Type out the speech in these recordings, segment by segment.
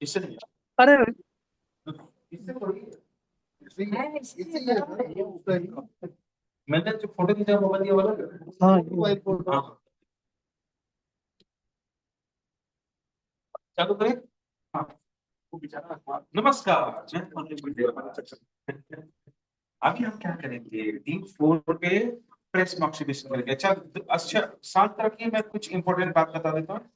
इससे नहीं, अरे इससे थोड़ी मैंने जो फोटो खींचा वो वाला, ये वाला। हाँ हाँ, चालू करें। हाँ, वो बेचारा। नमस्कार, मैं अभी हम क्या करेंगे, टीम 4 पे प्रेस ऑक्सीडेशन करेंगे। अच्छा, अच्छा, शांत रखिए, मैं कुछ इंपॉर्टेंट बात बता देता हूँ।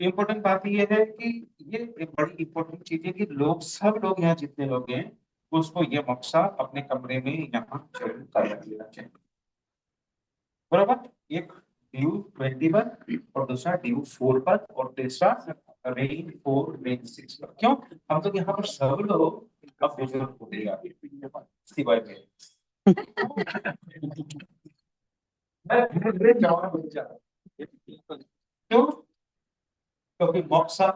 इंपॉर्टेंट बात ये है कि ये एक बड़ी इंपॉर्टेंट चीज है कि लोग, सब लोग यहाँ जितने लोग हैं, उसको ये मक्सा अपने कमरे में यहाँ जरूर कर लेना चाहिए। बराबर। एक ड्यू 21 और दूसरा ड्यू 4 पर, और तीसरा रेन 4 रेन 6 पर। क्यों? हम लोग यहाँ पर सब लोग अब बुजुर्ग हो गए सिवाय में। मैं धीरे-धीरे जवान बन जा रहा हूं। क्यों? क्योंकि मॉक्सा,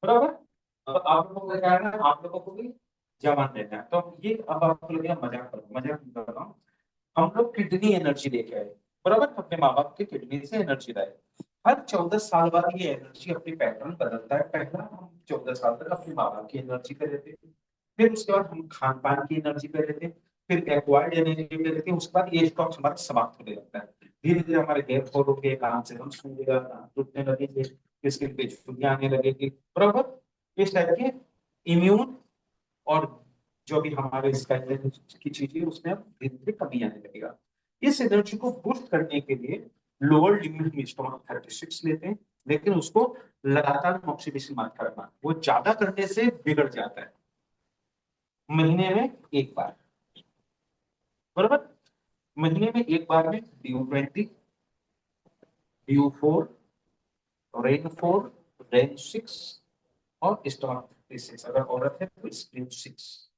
बराबर। अब आप लोगों को क्या है ना, आप लोगों को भी जवान रहना है। तो ये अब आप लोग यहाँ मजाक करो, मजाक नहीं कर रहा हूँ। हम लोग किडनी एनर्जी लेके आए, बराबर, अपने माँ बाप के किडनी से एनर्जी लाए। हर 14 साल बाद ये एनर्जी अपनी पैटर्न बदलता है। पहला हम 14 साल तक अपने माँ बाप की एनर्जी पे रहते हैं, फिर उसके बाद हम खान पान की एनर्जी पे रहते हैं, फिर एक्वायर्ड एनर्जी पे रहते हैं। उसके बाद ये स्टॉक्स हमारा समाप्त होने लगता है। धीरे धीरे हमारे हेयर फॉल होंगे, काम से हम सूंघेगा, दांत टूटने लगेंगे, स्किन पे झुर्रियां आने लगेगी, बराबर। इस टाइप के इम्यून और जो भी हमारे स्काई की चीजें, उसमें अब धीरे धीरे कमी आने लगेगा। इस एनर्जी को बूस्ट करने के लिए लोअर लिमिट में स्टोमक 36 लेते हैं, लेकिन उसको लगातार ऑक्सीडेशन मत करना, वो ज्यादा करने से बिगड़ जाता है। महीने में एक बार, बराबर। महीने में एक बार में ड्यू 20, ड्यू 4, रेन 4, रेन 6 और स्टोमक 36। अगर औरत है तो ड्यू 6।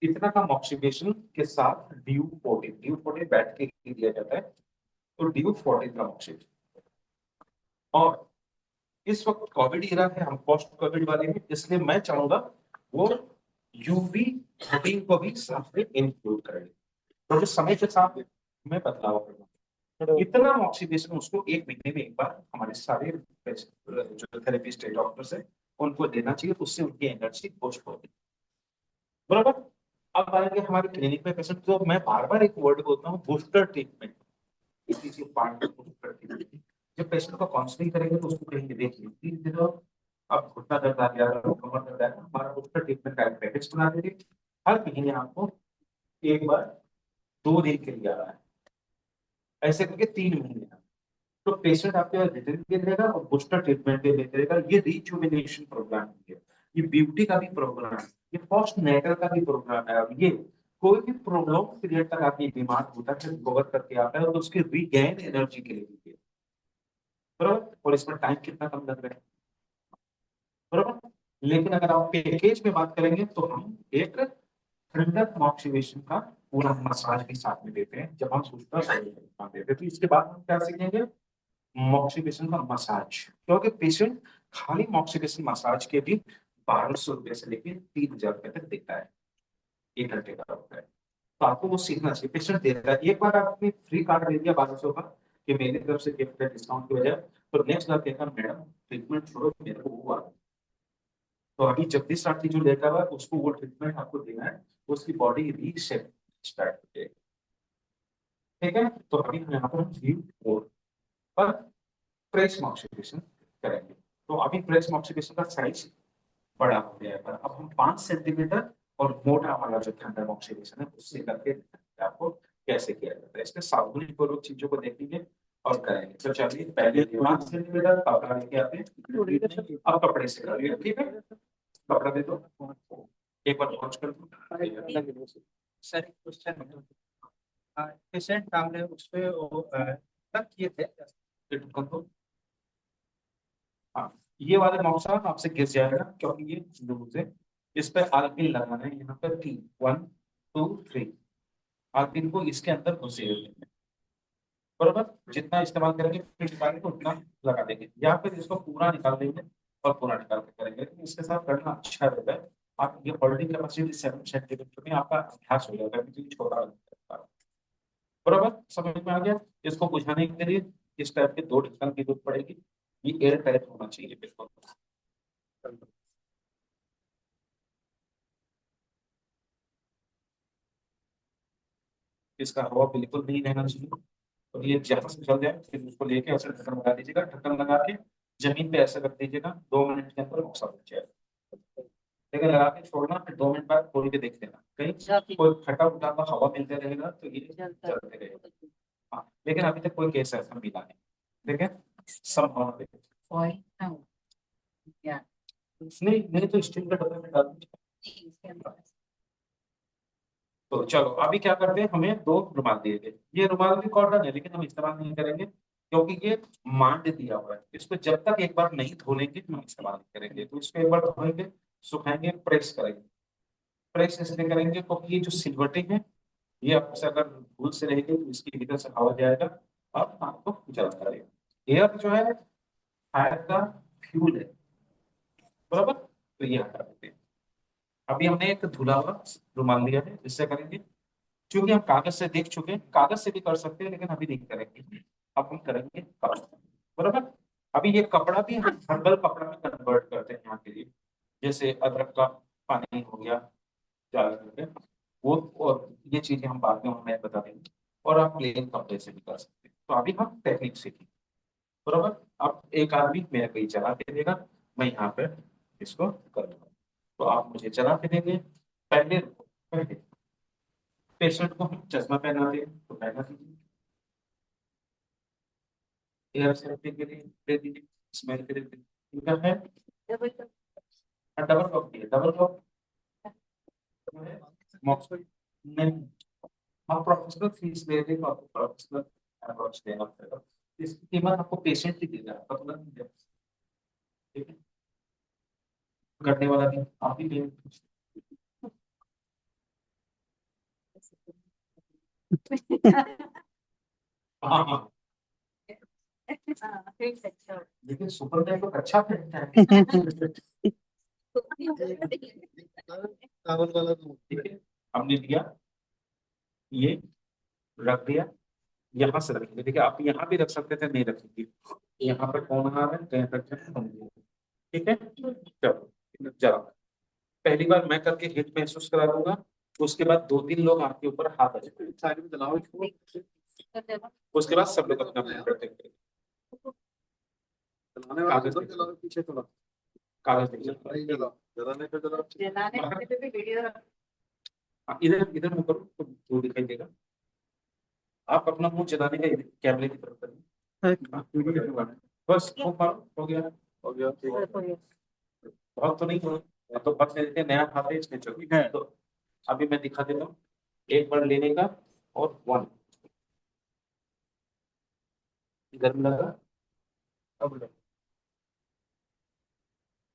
इतना का ऑक्सीडेशन के साथ ड्यू 14 बैठ के दिया जाता है, तो ड्यू 14 का ऑक्सीजन। और इस वक्त कोविड इरा है, हम पोस्ट कोविड वाले में, इसलिए मैं चाहूंगा वो यूवी 13 को भी साथ में इंक्लूड करें, तो जो समय के साथ में बदलाव करना। इतना ऑक्सीडेशन उसको एक महीने में एक बार हमारे सारे जो थेरेपिस्ट है, डॉक्टर्स है, उनको देना चाहिए। उससे उनकी एनर्जी बूस्ट होगी, बराबर। अब आएंगे हमारे क्लिनिक में पेशेंट, तो मैं बार बार एक वर्ड बोलता हूँ, बूस्टर ट्रीटमेंट। इसी पार्ट को बूस्टर ट्रीटमेंट। जब पेशेंट को काउंसलिंग करेंगे तो उसको कहेंगे, देखिए धीरे धीरे अब घुटना दर्द आ गया, कमर दर्द आ गया, हमारा बूस्टर ट्रीटमेंट का पैकेज बना देंगे। हर महीने आपको एक बार 2 दिन के लिए आ रहा है, ऐसे करके 3 महीने। तो पेशेंट आपके रिटर्न भी रहेगा और बूस्टर ट्रीटमेंट भी लेते रहेगा। ये रिजुविनेशन प्रोग्राम है, ये ब्यूटी का भी प्रोग्राम है, ये पोस्ट नेटल का भी प्रोग्राम है। और ये कोई भी प्रॉब्लम पीरियड तक आदमी बीमार होता है, रिकवर करके आता है, और उसकी रीगेन एनर्जी के लिए भी है, बराबर। और इसमें टाइम कितना कम लग रहा है, बराबर। लेकिन अगर आप पैकेज में बात करेंगे तो हम एक ठंडक मॉक्सिवेशन का पूरा मसाज के साथ में देते हैं, जब हम बूस्टर देते हैं। तो इसके बाद हम क्या सीखेंगे, मॉक्सिफिकेशन का मसाज। क्योंकि पेशेंट खाली मॉक्सिफिकेशन मसाज के भी 1200 रुपए से लेके 3000 रुपए तक देता है, 1 घंटे का होता है। तो आपको वो सीखना चाहिए। पेशेंट दे रहा है, एक बार आपने फ्री कार्ड दे दिया 1200 का कि मेरी तरफ से गिफ्ट है डिस्काउंट की वजह, तो नेक्स्ट बार कहकर मैडम ट्रीटमेंट छोड़ो, मेरे को वो आ। तो अभी जगदीश साथी जो लेकर हुआ है, उसको वो ट्रीटमेंट आपको देना है, उसकी बॉडी रीसेट स्टार्ट हो जाएगी। ठीक है, तो अभी हम यहाँ पर ड्यू 4 पर प्रेस मॉक्सिफिकेशन करेंगे। तो अभी प्रेस मॉक्सिफिकेशन का साइज बड़ा हो गया है, पर अब हम 5 सेंटीमीटर और मोटा वाला जो ठंडा मॉक्सिफिकेशन है उससे करके आपको कैसे किया जाता है। इसमें सावधानी पूर्वक चीजों को देखेंगे और करेंगे। तो चलिए, पहले 5 सेंटीमीटर कपड़ा लेके आते हैं, अब कपड़े से करिए, ठीक है। कपड़ा दे दो, एक बार वॉच कर दो सर। क्वेश्चन, पेशेंट सामने उस पे तक किए थे, हाँ, ये वाला नक्शा आपसे गिर जाएगा क्योंकि ये लूज है। इस पर आलपिन लगाना है, यहाँ पर 3, 1, 2, 3 आलपिन को इसके अंदर घुसे देंगे, बराबर। जितना इस्तेमाल करेंगे फिर निकालेंगे उतना लगा देंगे, या फिर इसको पूरा निकाल देंगे और पूरा निकाल के करेंगे। लेकिन इसके साथ करना अच्छा रहता है। आप ये होल्डिंग कैपेसिटी 7 सेंटीमीटर में आपका अभ्यास हो जाएगा, क्योंकि छोटा लगता है, बराबर। समझ में आ गया। इसको बुझाने के लिए इस टाइप के 2 ढक्कन की जरूरत पड़ेगी। ये एयर टाइट होना चाहिए बिल्कुल। इसका हवा बिल्कुल नहीं रहना चाहिए। और ये जहां से चल जाए फिर उसको लेके ऐसे ढक्कन लगा दीजिएगा, ढक्कन लगा के जमीन पे ऐसे रख दीजिएगा, 2 मिनट के अंदर मौसा बन जाएगा। लेकिन लगा के छोड़ना, फिर 2 मिनट बाद खोल के देख लेना, कहीं कोई फटा उटा का हवा मिलते रहेगा तो ये चलते रहेगा। हाँ, लेकिन अभी तक कोई केस ऐसा मिला नहीं। ठीक है, संभावना देखिए। नहीं नहीं तो स्टील के डब्बे में डाल दीजिए। तो चलो अभी क्या करते हैं, हमें 2 रुमाल दिए गए, ये रुमाल भी कॉटन है लेकिन हम इस्तेमाल नहीं करेंगे क्योंकि ये मांड दिया हुआ है। इसको जब तक एक बार नहीं धोलेंगे हम इस्तेमाल नहीं करेंगे। तो इसको एक बार धोएंगे, सुखाएंगे, प्रेस करेंगे। प्रेस इसलिए करेंगे क्योंकि ये जो सिलवटें हैं ये आपसे अगर भूल से रहेंगे तो इसके भीतर से हवा जाएगा और आपको जला करेगा। एयर जो है फायर का फ्यूल है, बराबर। तो ये हटा देते हैं। अभी हमने एक धुला हुआ रुमाल लिया है, इससे करेंगे। क्योंकि हम कागज से देख चुके हैं, कागज से भी कर सकते हैं लेकिन अभी नहीं करेंगे। अब हम करेंगे कपड़ा, बराबर। अभी ये कपड़ा भी हम हर्बल कपड़ा में कन्वर्ट करते हैं यहाँ के लिए। जैसे अदरक का पानी हो गया डाल करके, वो और ये चीजें हम बाद में हमें बता देंगे। और आप प्लेन कपड़े से भी कर सकते हैं। तो अभी हम टेक्निक सीखेंगे, बराबर। अब एक आदमी मेरा कहीं चला के देगा, मैं यहाँ पे इसको कर दूंगा। तो आप मुझे चला के देंगे। पहले पहले पेशेंट को हम चश्मा पहना दें तो पहना दीजिए। एयर सेफ्टी के लिए दे दीजिए, स्मेल के लिए इनका है। डबल लॉक दिए, डबल लॉक मॉक्स नहीं। आप प्रोफेशनल फीस ले रहे हो, आपको प्रोफेशनल अप्रोच देना पड़ेगा। इसकी कीमत आपको पेशेंट ही देगा, पता नहीं देगा। ठीक है, करने वाला भी आप ही पेमेंट। हाँ हाँ, लेकिन सुपर टेन तो अच्छा खरीदता है। ठीक है, हमने दिया, ये रख दिया, यहाँ से रखेंगे। देखिए आप यहाँ भी रख सकते थे, नहीं रखेंगे। यहाँ पर कौन आ रहा है, कहीं रख हैं। ठीक है, चलो चलो। पहली बार मैं करके हिट महसूस करा दूंगा, उसके बाद 2-3 लोग आपके ऊपर हाथ आ जाएंगे, साइड में चलाओ इसको। उसके बाद सब लोग अपना अपना करते हैं। कागज पीछे चला, कागज इधर इधर मुंह करो तो वो दिखाई देगा। आप अपना मुंह चलाने का कैमरे की तरफ करिए। बस वो मारो, हो गया। हो गया, बहुत तो नहीं हुआ। तो बस लेते नया खाता है इसमें, चलो है तो अभी मैं दिखा देता हूँ। एक बार लेने का और 1 गर्म लगा, अब लो।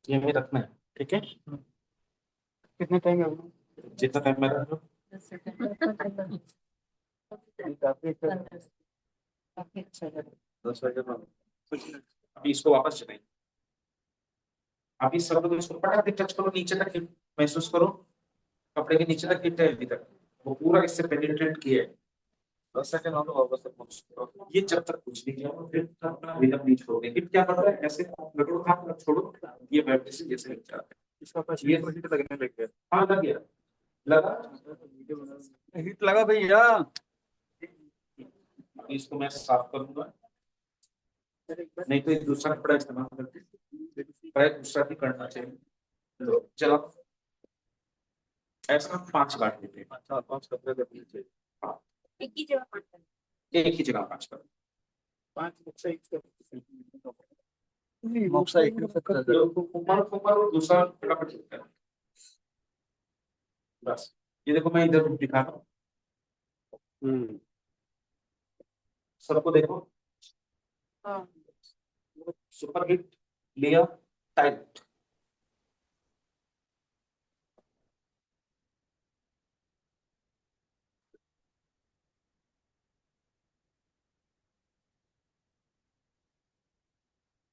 ये हमें रखना है, ठीक है। कितने टाइम है, जितना टाइम में रख लो। काफी अच्छा है। 10 बजे अभी इसको वापस चलाएं। अभी सब लोग इसको पटाख टच करो, नीचे तक hit महसूस करो। कपड़े के नीचे तक हिट है अभी तक, वो पूरा इससे पेनिट्रेट किया है। 10 सेकंड और वापस तक पहुंच, ये जब तक कुछ नहीं किया तो फिर तक अपना रिदम नहीं छोड़ोगे। हिट क्या करता है, ऐसे रगड़ो, हाथ मत छोड़ो, ये वाइब्रेशन जैसे हिट जाता है। इसका पास ये हिट लगने लग गया। हाँ लग गया, लगा, हिट लगा भैया। इसको मैं साफ करूंगा, नहीं तो एक दूसरा कपड़ा इस्तेमाल करके शायद दूसरा भी करना चाहिए। तो चलो ऐसा हम 5 बांट देते हैं, 4-5 कपड़े रखने चाहिए। हाँ, एक ही जगह 5 कर, एक ही जगह 5 कर, 5 बक्सा एक बक्सा एक ऊपर दूसरा फटाफट चलता है। बस ये देखो, मैं इधर दिखा रहा हूँ, सबको देखो। हाँ, सुपर हिट लिया, टाइट।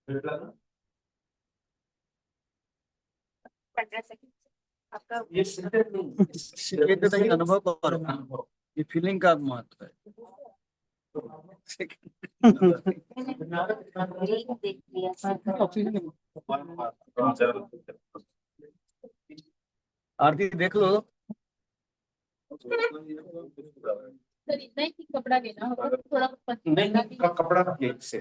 हिट लगा, 15 सेकंड आपका ये सीक्रेट नहीं, सीक्रेट नहीं, अनुभव और अनुभव, ये फीलिंग का महत्व है। आरती देख लो। इतना ही कपड़ा लेना होगा थोड़ा नहीं कपड़ा रख से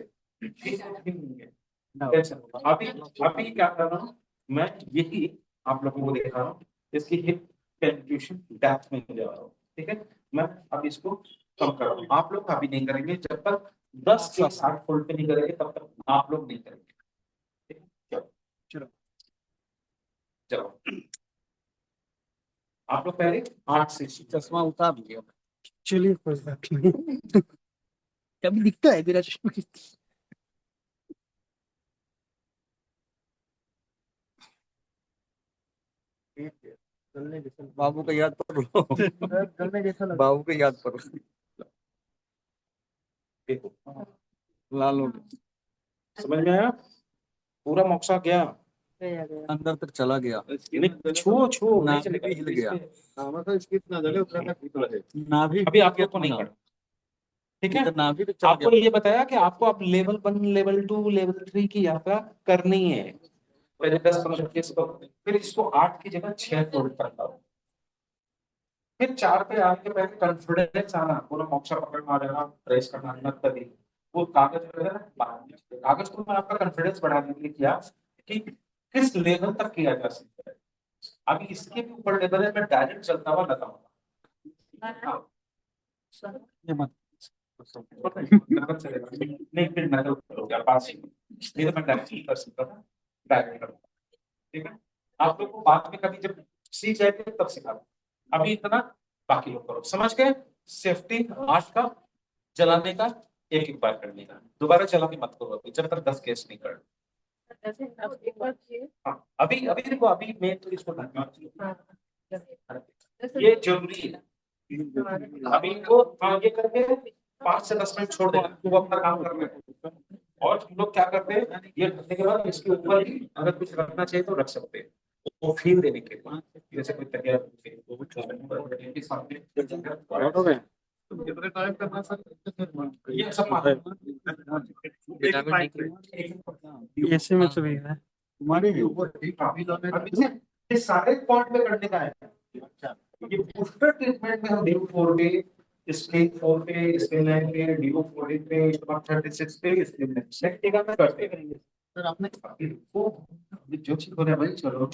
अभी अभी क्या कर रहा हूँ मैं, यही आप लोगों को दिखा रहा हूँ, इसकी हिप पेनिट्रेशन डेप्थ में जा रहा हूँ। ठीक है, मैं अब इसको कम कर रहा हूँ। आप लोग अभी नहीं करेंगे, जब तक 10 से 60 फोल्ड पे नहीं करेंगे तब तक आप लोग नहीं करेंगे। ठीक है, चलो चलो चलो आप लोग पहले 8 से चश्मा उतार लिया। चलिए कोई बात नहीं। कभी दिखता है मेरा चश्मा। बाबू को याद कर लो। बाबू को याद करो। देखो, लाल हो समझ में आया? पूरा मोक्सा गया अंदर तक चला गया। छुओ छुओ नहीं नाभि चलेगा, भी हिल गया। अभी नाभि आप लोग को नहीं करना। ठीक है, नाभि तो चला आपको गया। ये बताया कि आपको आप लेवल 1 लेवल 2 लेवल 3 की यात्रा करनी है। पहले 10-15 केस को, फिर इसको 8 की जगह 6 फोल्ड करता हूँ। फिर 4 पे आने के पहले कॉन्फिडेंस आना, पूरा मोक्सा पकड़ना आ जाना, प्रेस करना हिम्मत कभी, वो कागज वगैरह कागज को मैं आपका कॉन्फिडेंस बढ़ाने के लिए किया कि किस लेवल तक किया जा सकता है। अभी इसके भी ऊपर लेवल है, मैं डायरेक्ट चलता हुआ लगाऊंगा। ये मत नहीं फिर नकल करोगे आप पास ही, नहीं तो मैं डायरेक्ट कर सकता था, डायरेक्ट करूंगा। ठीक है, आप लोग को बाद में कभी जब सीख जाएंगे तब सिखा दूंगा। अभी इतना बाकी लोग करो, समझ गए? सेफ्टी 8 का, जलाने का एक एक बार करने का, दोबारा चलाने मत करो अभी जब तक 10 केस नहीं कर। हाँ, अभी अभी देखो, अभी मैं तो इसको ये जरूरी है। अभी इनको ये करके 5 से 10 मिनट छोड़ देना, वो अपना काम कर रहे हैं। और तुम लोग क्या करते हैं, ये करने के बाद इसके ऊपर भी अगर कुछ रखना चाहिए तो रख सकते हैं, वो फील देने के लिए, जैसे कोई तकिया कितने टाइम करना सर, ये सब ऐसे में तो भी है। तुम्हारे ये सारे पॉइंट पे करने का है। ये बूस्टर ट्रीटमेंट में हम ड्यू 4 पे, स्टेज 4 पे, स्टेज 9 पे, ड्यू 14 पे, स्टेज 36 पे, स्टेज 9 सेक्टिका में करते करेंगे। सर आपने वो जो चीज हो रहा है भाई, चलो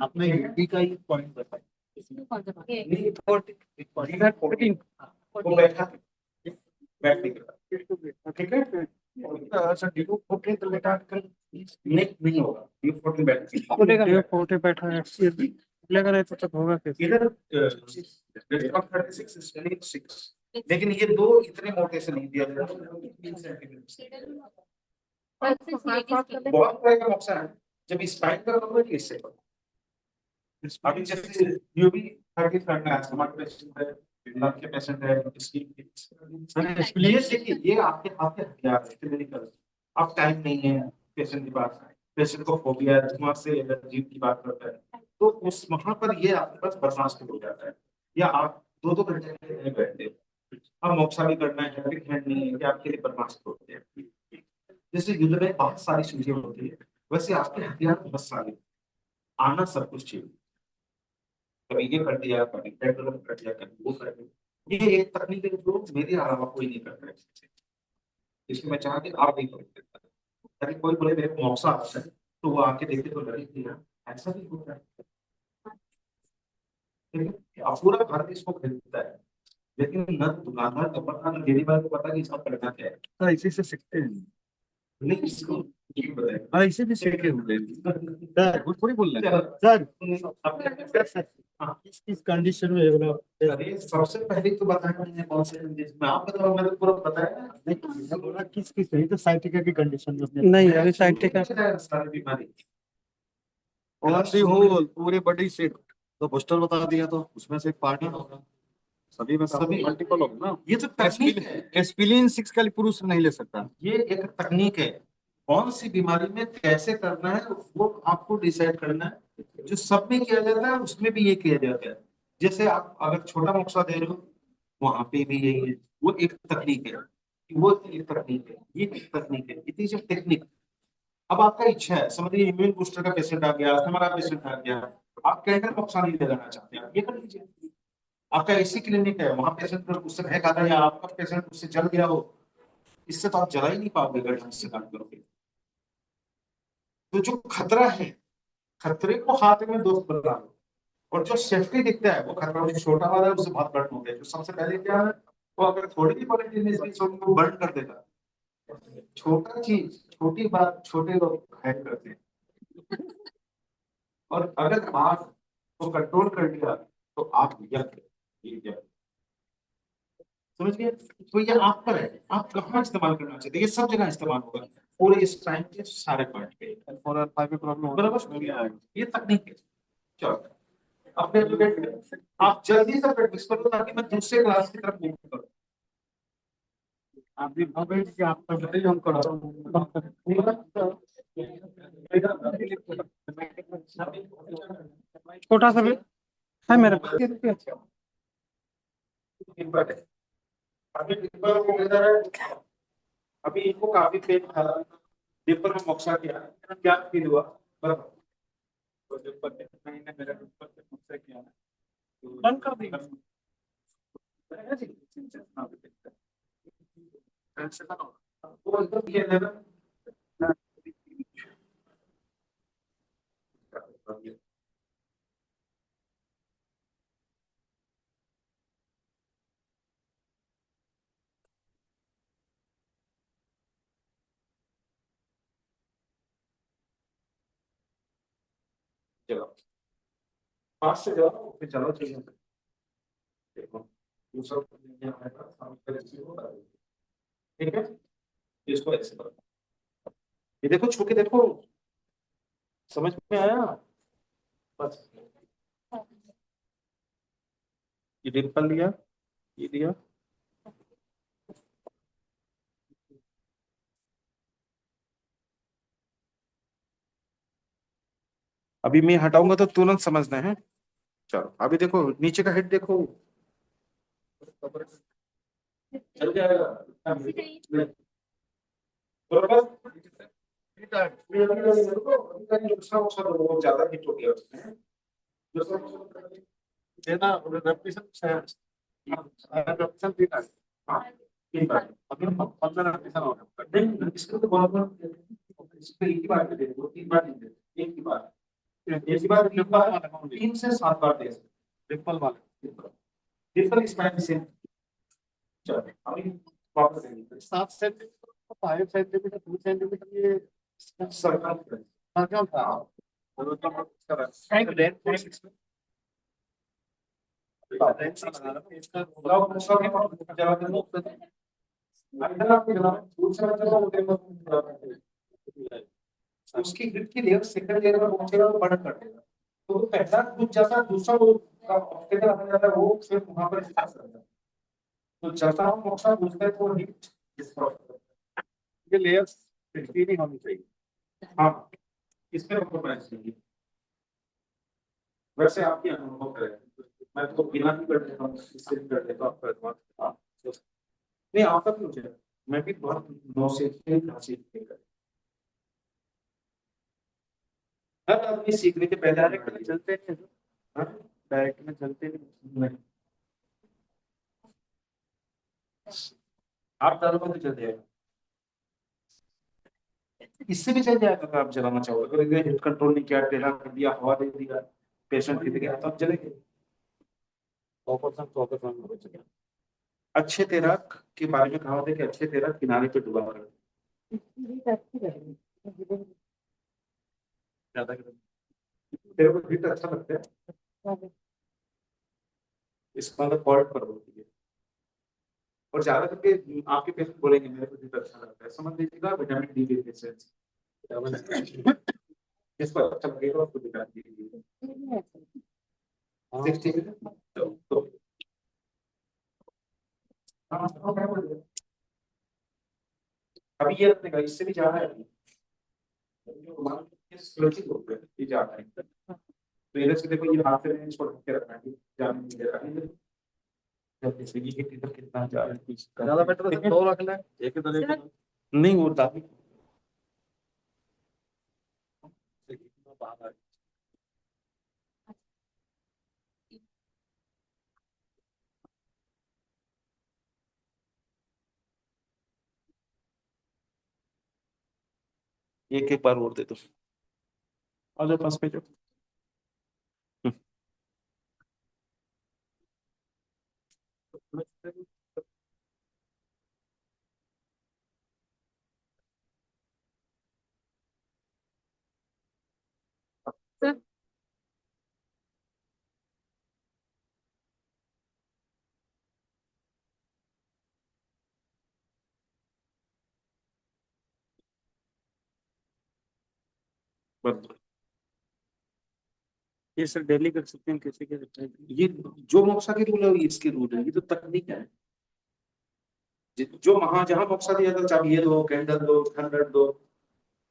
आपने यूपी का ही पॉइंट बताया। नहीं 14 वो बैठा बैठ नहीं करता। ठीक है, सर ड्यू 14 तो लेटा कर नहीं होगा, ड्यू 14 बैठ 40 बैठा है लग रहा है तो तब होगा फिर। इधर 36 स्टेज 6, लेकिन ये दो इतने मोटे से नहीं दिया जाता, 3 सेंटीमीटर बहुत तरह का मौका है। जब स्पाइन का होगा कि इससे अभी जैसे यूबी 30 करना है, हमारे पेशेंट है, लंग के पेशेंट है, इसलिए देखिए ये आपके आपके हथियार है क्लिनिकल। अब टाइम नहीं है पेशेंट के पास, पेशेंट को फोबिया है, धुआं से एलर्जी की बात करता है, तो उस वहां पर ये आपके पास बर्दाश्त हो जाता है, या आप 2-2 घंटे के लिए बैठते हो। अब मोक्सा भी करना है, हेल्पिंग हैंड नहीं है कि आपके लिए बर्दाश्त होते हैं। जैसे युद्ध में बहुत सारी चीजें होती है, वैसे आपके हथियार बहुत सारे, आना सब कुछ चाहिए। कभी ये कर दिया, कभी पेट्रोल कर दिया, कभी वो कर दिया। ये एक तकनीक है जो मेरे अलावा कोई नहीं करता है, इसमें मैं चाहती आप नहीं कर सकता, ताकि कोई बोले मेरे को मौका आता है तो वो आके देखे तो लगे कि यार ऐसा भी होता है। ठीक है, अब पूरा भारत इसको खरीदता है, लेकिन न दुकानदार को पता, न डेयरी वाले को पता कि इसका करना क्या है। हाँ इसी से सीखते हैं। नहीं इसको ये बताया, हाँ इसी भी सीखे हुए सर, कुछ थोड़ी बोल रहे हैं सर। किस कंडीशन में बोला? अरे सबसे पहले तो बताया कौन से कंडीशन में, आप बताओ, मैंने पूरा बताया नहीं बोला किस किस नहीं तो साइटिका की कंडीशन में नहीं अभी साइटिका सारी बीमारी कौन सी हो पूरे बॉडी से तो पोस्टर बता दिया तो उसमें से एक पार्ट ही होगा, सभी में सभी मल्टीपल होगा ना। ये तो तकनीक है, एस्पिरिन 6 का पुरुष नहीं ले सकता, ये एक तकनीक है। कौन सी बीमारी में कैसे करना है वो आपको डिसाइड करना है, जो सब में किया जाता है उसमें भी ये किया जाता है। जैसे आप अगर छोटा मोक्सा दे रहे हो वहां पे भी यही है, वो एक तकनीक है। वो एक तकनीक है, ये एक तकनीक है, इट इज ए टेक्निक। अब आपका इच्छा है, समझिए इम्यून बूस्टर का पेशेंट आ गया, हमारा पेशेंट आ गया, आप कैंकर बॉक्सा नहीं लगाना चाहते, आप ये कर लीजिए। आपका ऐसी क्लिनिक है, वहां पेशेंट उससे है खाता, या आपका पेशेंट उससे जल गया हो, इससे तो आप जला ही नहीं पाओगे अगर ढंग से काम करोगे। तो जो खतरा है, खतरे को हाथ में दोस्त बना लो, और जो सेफ्टी दिखता है वो खतरा जो छोटा वाला है उससे बहुत बड़ा होता है। तो सबसे पहले क्या है, वो अगर थोड़ी भी पॉलिटिक्स को बर्न कर देगा। छोटा चीज, छोटी बात छोटे लोग हैक करते हैं, और अगर आप को कंट्रोल कर लिया तो आप यज्ञ, समझ गए। तो ये आप पर है, आप कहाँ इस्तेमाल करना चाहते हैं, ये सब जगह इस्तेमाल होगा, पूरे इस टाइम के सारे पॉइंट पे। और अल्फा में प्रॉब्लम होता है उसमें भी आएगा। ये तकनीक है। चलो अपने आप जल्दी से प्रैक्टिस करो ताकि मैं दूसरे क्लास की तरफ मूव करूं। आप भी भावें कि आप तो जल्दी हम करो। छोटा सा भी है मेरे पास। अभी डिम्पल को मिल रहा है, अभी इनको काफी पेन था, डिम्पल में मोक्सा किया, क्या फील हुआ बराबर। तो डिम्पल ने मेरा डिम्पल से मुझसे किया तो बंद कर देगा। वो एकदम ये लेवल चलो पास से जाओ फिर चलो चाहिए। देखो दूसरा ठीक है, इसको ऐसे करो, ये देखो छू के देखो, समझ में आया बस। ये डिम्पल लिया, ये लिया, अभी मैं हटाऊंगा तो तुरंत समझना है। चलो अभी देखो नीचे का हेड देखो, चल जाएगा बराबर। ज्यादा हिट हो गया उसमें, देना रेप्यूटेशन रेप्यूटेशन ठीक है। हाँ तीन बार, अभी 15 रेप्यूटेशन हो गया। नहीं इसको तो बहुत इसको एक ही बार दे दो, तीन बार नहीं दे, एक ही बार, एक ही बार, तीन से सात बार दे सकते। ट्रिपल वाले डिफरेंट स्पाइन से चलो अभी वापस देंगे 7 सेंटीमीटर 5 सेंटीमीटर 2 सेंटीमीटर ये सर्कल सर्कल था। और तो कहीं रेड फोर्स इसमें इसका ब्लॉक दूसरा के पास जगह पे मुक्त है, अंदर आपके जगह दूसरा जगह होते हैं, उसकी ग्रिप की लेयर सेकंड लेयर में पहुंचेगा तो बंद कर देगा, तो वो पहला कुछ जैसा दूसरा वो का ऑब्स्टेकल आ जाता है, वो सिर्फ वहां पर स्टार्ट करता है। तो जैसा हम मोक्सा दूसरे को हिट ये लेयर्स फिफ्टी नहीं होनी चाहिए। हाँ इसमें कॉम्प्रोमाइज नहीं है। वैसे आपकी अनुभव करें, मैं तो बिना भी कर देता हूँ, इससे भी कर देता हूँ आपका हाँ नहीं आपका भी हो जाए, मैं भी बहुत 9 से 1 हासिल कर हर आदमी सीखने के पहले डायरेक्ट में चलते नहीं है, हाँ डायरेक्ट में चलते नहीं। आप दारू को तो चल जाएगा, इससे भी चल जाएगा अगर आप जलाना चाहोगे, अगर इधर हिट कंट्रोल नहीं किया, टेढ़ा कर दिया, हवा दे दिया, पेशेंट गिर गया तो आप जलेंगे। 100% हो चुका। अच्छे तैराक के बारे में कहा होता है कि अच्छे तैराक किनारे पे डूबा कर ज्यादा तेरे को हिट अच्छा लगता है, इसका मतलब फॉल्ट पर होती है, और ज्यादा करके आपके पेशेंट बोलेंगे मेरे को हिट अच्छा लगता है, समझ लीजिएगा विटामिन डी डिफिशिएंसी, इसको अच्छा लगेगा उसको दिखा दीजिए 60 तो हाँ, अभी ये रखने का इससे भी ज्यादा है, ये ज्यादा है, तो इधर से देखो ये हाथ से इसको ढक के रखना है, जाने नहीं दे रहा है, जब जैसे ये इधर कितना जा रहा है कुछ ज्यादा बेटर है दो रख ले, एक इधर एक उधर। नहीं वो काफी बाहर एक बार और दे दो। आ जाओ पास पे जो सर बंद। ये सर डेली कर सकते हैं, कैसे क्या सकते हैं? ये जो मोक्सा के रूल है ये इसके रूल है, ये तो तकनीक है। जो वहां जहां मोक्सा दिया था, चाबी ये दो, कैंडल दो, 100 दो,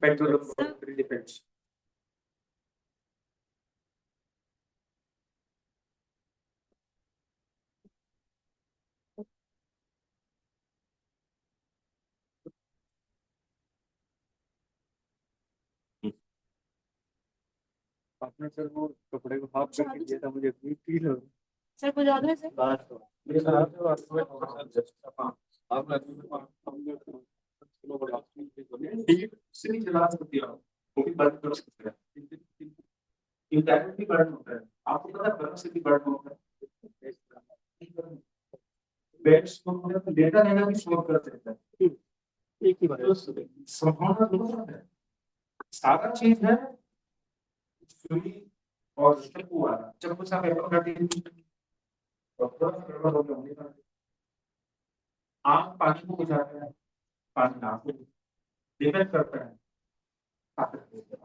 पेट्रोल दो, डिपेंड्स। आपने सर वो कपड़े को हाफ करके दिया था, मुझे इतनी फील हो सर बुझा दो सर। लास्ट ये सर आप सिर्फ चला सकते हो, वो भी बंद कर सकते हैं। इंटरनेट भी बर्न होता है, आपको पता है बर्न से भी बर्न होता है। बेड्स को डेटा लेना भी शुरू कर देता है। एक ही बार तो संभावना दोनों है, सारा चीज है फ्री और चप्पू वाला। चप्पू सा पेपर काटिए और थोड़ा सा गड़बड़ हो गया, आप पानी को बुझाते हैं, पानी ना को डिपेंड करता है ताकत के ऊपर।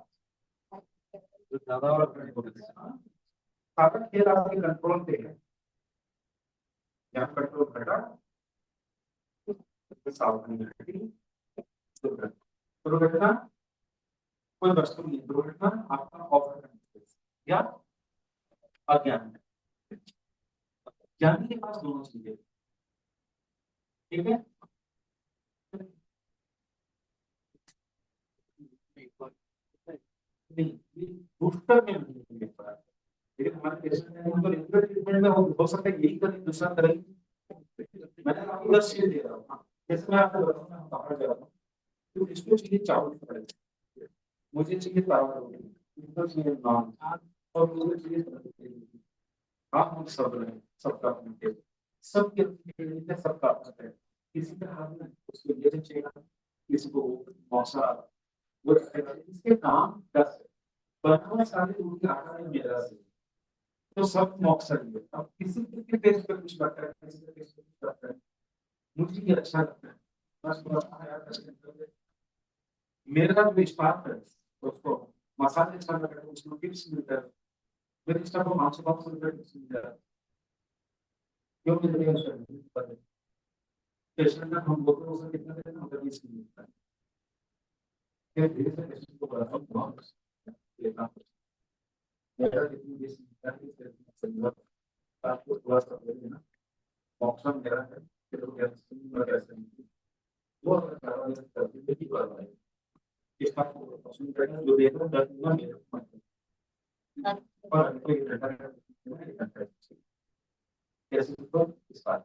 जो ज्यादा और करने को देते हैं। ताकत खेल आपके कंट्रोल पे है, जहाँ कंट्रोल घटा तो सावधानी घटी। दुर्घटना कोई वस्तु नहीं, दुर्घटना आपका ऑपरेशन या अज्ञान। ज्ञानी के पास दोनों चीजें, ठीक है। नहीं बूस्टर में नहीं मिल पा रहा, लेकिन हमारे पेशेंट में उनको रेगुलर ट्रीटमेंट में हो सकता है यही करें दूसरा करें। मैंने आपको 10 चीज दे रहा हूँ, हाँ, जैसे मैं आपको बताऊँ मैं बाहर जा रहा हूँ तो इसको चाहिए चावल की कढ़ाई, मुझे चाहिए चावल रोटी, इनको चाहिए नान और मुझे चाहिए सब्जी। आप हम सब रहे, सबका अपना टेस्ट, सबके अपने लिए सबका अपना है। किसी का हाथ में उसको ये नहीं चाहिए, किसी को मौसा वो इसके काम 10 है। बना सारे दूध के आटा में मेरा से तो सब मौसम है। अब किसी के टेस्ट पे कुछ लगता है, किसी के टेस्ट पे कुछ लगता है, मुझे ये अच्छा लगता है बस थोड़ा मेरा जो स्टाफ है उसको मसाले अच्छा लग रहा है, उसको टिप्स मिलता है। मेरे स्टाफ को 500 टिप्स मिल जाता है, क्यों मिल रही है उसका पेशेंट का हम बोलते हैं उसे कितना देना मगर 20 मिलता है। फिर धीरे से पेशेंट को बढ़ाता हूँ बहुत लेता हूँ मेरा जितनी 20 मिलता है फिर आपको थोड़ा सा देना ऑप्शन मेरा है फिर वो कैसे वो अगर करवा करती है ठीक करवाए इस बात को पसंद करना जो देखो ना मेरा और कोई रिटर्न कैसे तो इस बात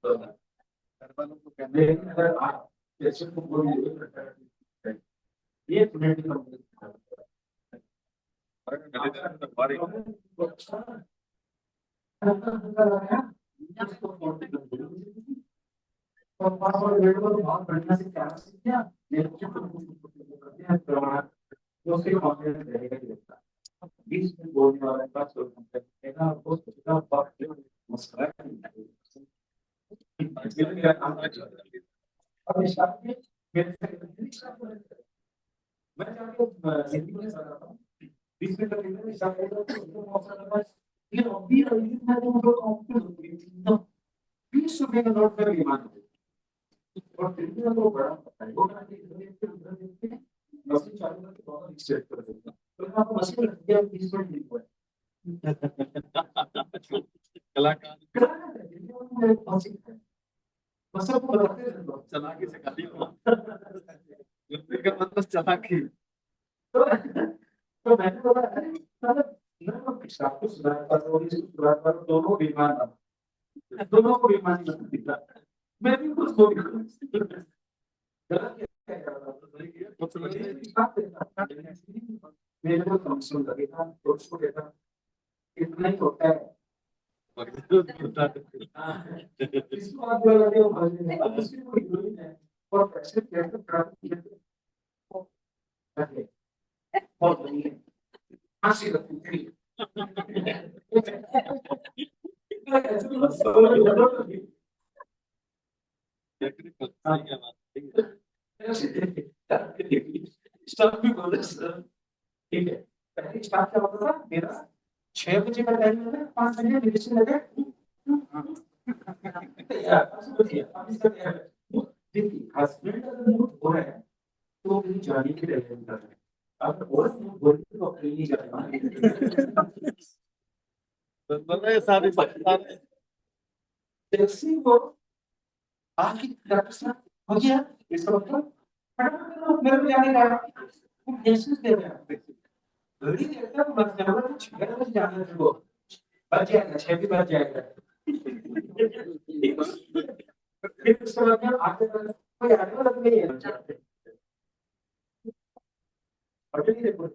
तो घर वालों को कहने लेकिन अगर आप पेशेंट को बोल ये मिनट की गले दर्द में बारी और पासवर्ड रेट को बहुत बढ़िया से क्या किया उसके कॉन्फिडेंस रहेगा कि देखता 20 मिनट बोलने वाले का तो कहना बहुत छोटा बात मुस्कुरा मेरा काम अब इस बात में मैं चाहता हूँ हिंदी में बताता हूँ 20 मिनट का हिसाब करेगा ये अभी अभी मैं तो मतलब आपको 20 रुपए का नोट कर डिमांड और फिर भी वो बड़ा पता है वो मशीन चालू करके बहुत स्ट्रेट कर देगा तो आपको मशीन रख दिया 20 मिनट नहीं हुआ कलाकार बस आपको बताते हैं लोग। चालाकी से गाली युद्धि का मतलब चालाकी। तो मैंने बोला अरे मतलब ना पिछला कुछ सुधार पर और इसको सुधार पर दोनों बीमार था, दोनों को बीमारी लग दिख रहा। मैं भी कुछ बोल गलत क्या कर रहा था मेरे को कमीशन लगेगा तो उसको देता इतना ही होता है। इसको आप बोला दे उसकी कोई जरूरत है और पैसे कैसे प्राप्त किए बहुत बढ़िया हंसी लगती थी। स्टाफ भी बोल रहे सर ठीक है पहले स्टाफ क्या होता था मेरा 6 बजे का टाइम है 5 बजे निरीक्षण लगे हस्बैंड अगर मूड हो रहा है तो कहीं जाने की तैयारी कर रहे हैं अगर और मूड हो रही है तो कहीं नहीं जाना मतलब ये सारे टैक्सी को आखिर डॉक्टर साहब हो गया इसका मतलब फटाफट मेरे को जाने का वो मैसेज दे रहा है घड़ी देखता हूँ बस जाना तो 6 बजे जाना है वो बच जाएगा 6 भी बच जाएगा फिर उसके बाद में आगे कोई आने वाला नहीं है और देखो